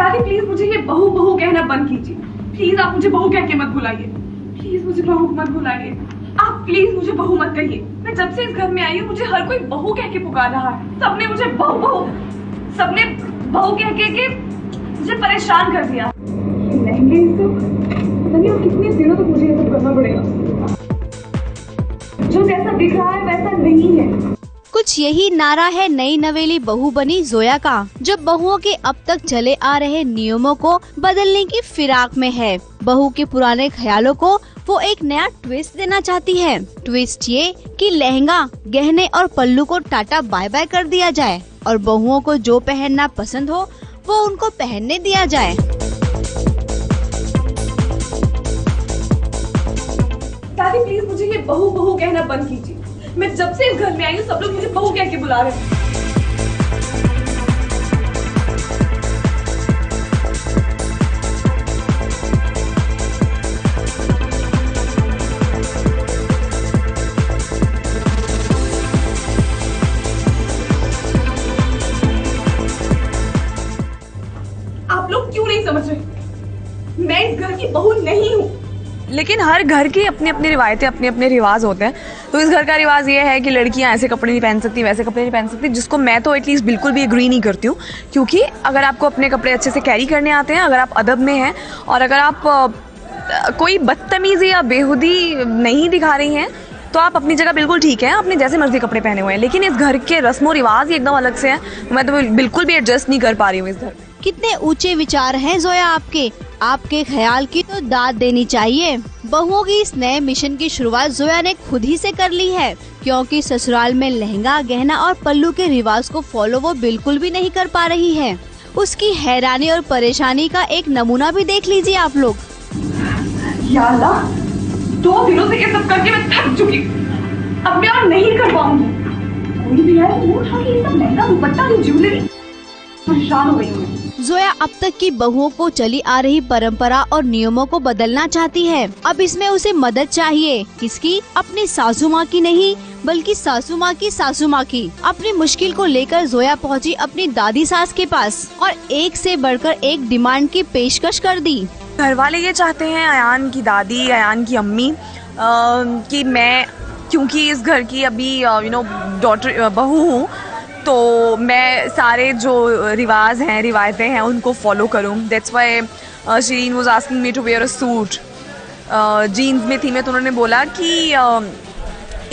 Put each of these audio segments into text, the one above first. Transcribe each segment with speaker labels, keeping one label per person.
Speaker 1: दादी प्लीज मुझे ये बहू बहू कहना बंद कीजिए। प्लीज आप मुझे बहू कह के मत बुलाइए। प्लीज मुझे बहू मत बुलाइए। आप प्लीज मुझे बहू मत कहिए। मैं जब से इस घर में आई हूँ मुझे हर कोई बहू कह के पुकार रहा है। सबने मुझे बहू बहू सबने बहू कह के मुझे परेशान कर दिया। लहंगे तो पता नहीं और कितने दिनों तक मुझे ये सब करना पड़ेगा। जो जैसा दिख रहा है वैसा नहीं है।
Speaker 2: कुछ यही नारा है नई नवेली बहू बनी जोया का, जो बहुओं के अब तक चले आ रहे नियमों को बदलने की फिराक में है। बहू के पुराने ख्यालों को वो एक नया ट्विस्ट देना चाहती है। ट्विस्ट ये कि लहंगा, गहने और पल्लू को टाटा बाय बाय कर दिया जाए और बहुओं को जो पहनना पसंद हो वो उनको पहनने दिया जाए।
Speaker 1: दादी प्लीज मुझे ये बहू बहू कहना बंद कीजिए। मैं जब से इस घर में आई हूँ सब लोग मुझे बहू कह के बुला रहे हैं। आप लोग क्यों नहीं समझ रहे? मैं इस घर की बहू नहीं हूँ।
Speaker 3: लेकिन हर घर की अपनी अपनी रिवायतें, अपने अपने रिवाज होते हैं। तो इस घर का रिवाज ये है कि लड़कियां ऐसे कपड़े नहीं पहन सकती, वैसे कपड़े नहीं पहन सकती, जिसको मैं तो एटलीस्ट बिल्कुल भी एग्री नहीं करती हूँ। क्योंकि अगर आपको अपने कपड़े अच्छे से कैरी करने आते हैं, अगर आप अदब में हैं और अगर आप कोई बदतमीजी या बेहुदी नहीं दिखा रही हैं तो आप अपनी जगह बिल्कुल ठीक है, अपने जैसे मर्जी कपड़े पहने हुए हैं। लेकिन इस घर के रस्मों रिवाज ही एकदम अलग से हैं। मैं तो बिल्कुल भी एडजस्ट नहीं कर पा रही हूँ इस घर।
Speaker 2: कितने ऊंचे विचार हैं जोया आपके ख्याल की तो दाद देनी चाहिए। बहुओं की इस नए मिशन की शुरुआत जोया ने खुद ही से कर ली है, क्योंकि ससुराल में लहंगा, गहना और पल्लू के रिवाज को फॉलो वो बिल्कुल भी नहीं कर पा रही है। उसकी हैरानी और परेशानी का एक नमूना भी देख लीजिए आप लोग।
Speaker 1: या अल्लाह, 2 दिनों से ये सब करके मैं थक चुकी। अब मैं और नहीं कर पाऊंगी। कोई भी आए वो उठा के ये सब लहंगा, दुपट्टा, ये ज्वेलरी, परेशान हो गई हूँ।
Speaker 2: जोया अब तक की बहुओं को चली आ रही परंपरा और नियमों को बदलना चाहती है। अब इसमें उसे मदद चाहिए। किसकी? अपनी सासू माँ की नहीं, बल्कि सासू माँ की। अपनी मुश्किल को लेकर जोया पहुँची अपनी दादी सास के पास और एक से बढ़कर एक डिमांड की पेशकश कर दी।
Speaker 3: घर वाले ये चाहते हैं, अयान की दादी, अयान की अम्मी, कि मैं क्योंकि इस घर की अभी डॉटर बहू हूँ, तो मैं सारे जो रिवाज हैं, रिवायतें हैं, उनको फॉलो करूँ। That's why Shireen was asking me to wear a suit. Jeans में थी मैं, तो उन्होंने बोला कि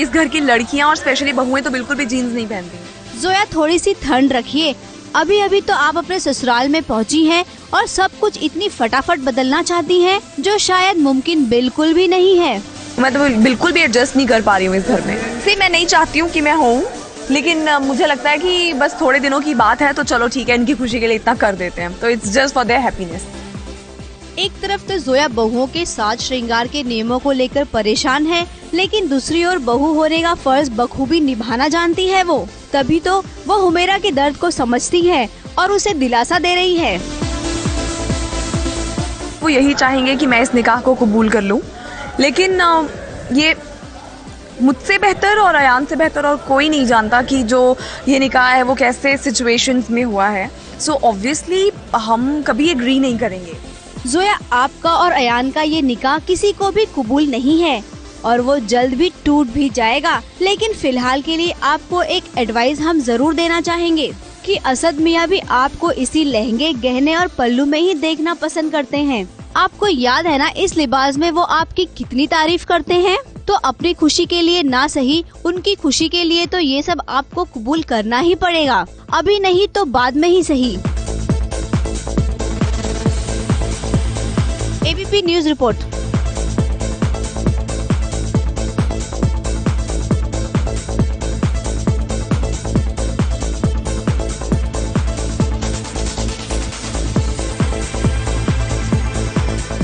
Speaker 3: इस घर की लड़कियां और स्पेशली बहुएं तो बिल्कुल भी जीन्स नहीं पहनती।
Speaker 2: जोया थोड़ी सी ठंड रखिए। अभी अभी तो आप अपने ससुराल में पहुंची हैं और सब कुछ इतनी फटाफट बदलना चाहती हैं, जो शायद मुमकिन बिल्कुल भी नहीं है।
Speaker 3: मैं तो बिल्कुल भी एडजस्ट नहीं कर पा रही हूँ इस घर में। मैं नहीं चाहती हूँ कि मैं हूँ, लेकिन मुझे लगता है कि बस थोड़े दिनों की बात है, तो चलो ठीक है, इनकी खुशी के लिए इतना कर देते हैं। तो it's just for their happiness.
Speaker 2: एक तरफ तो जोया बहुओं के साज श्रृंगार के नियमों को लेकर परेशान है, लेकिन दूसरी ओर बहू होने का फर्ज बखूबी निभाना जानती है वो। तभी तो वो हुमेरा के दर्द को समझती है और उसे दिलासा दे रही है।
Speaker 3: वो यही चाहेंगे कि मैं इस निकाह को कबूल कर लूं, लेकिन ये मुझसे बेहतर और अयान से बेहतर और कोई नहीं जानता कि जो ये निकाह है वो कैसे सिचुएशंस में हुआ है। सो ऑब्वियसली हम कभी एग्री नहीं करेंगे।
Speaker 2: जोया, आपका और अयान का ये निकाह किसी को भी कबूल नहीं है और वो जल्द भी टूट भी जाएगा। लेकिन फिलहाल के लिए आपको एक एडवाइस हम जरूर देना चाहेंगे कि असद मियाँ भी आपको इसी लहंगे, गहने और पल्लू में ही देखना पसंद करते हैं। आपको याद है ना इस लिबास में वो आपकी कितनी तारीफ करते हैं। तो अपनी खुशी के लिए ना सही, उनकी खुशी के लिए तो ये सब आपको कबूल करना ही पड़ेगा। अभी नहीं तो बाद में ही सही। ABP news report.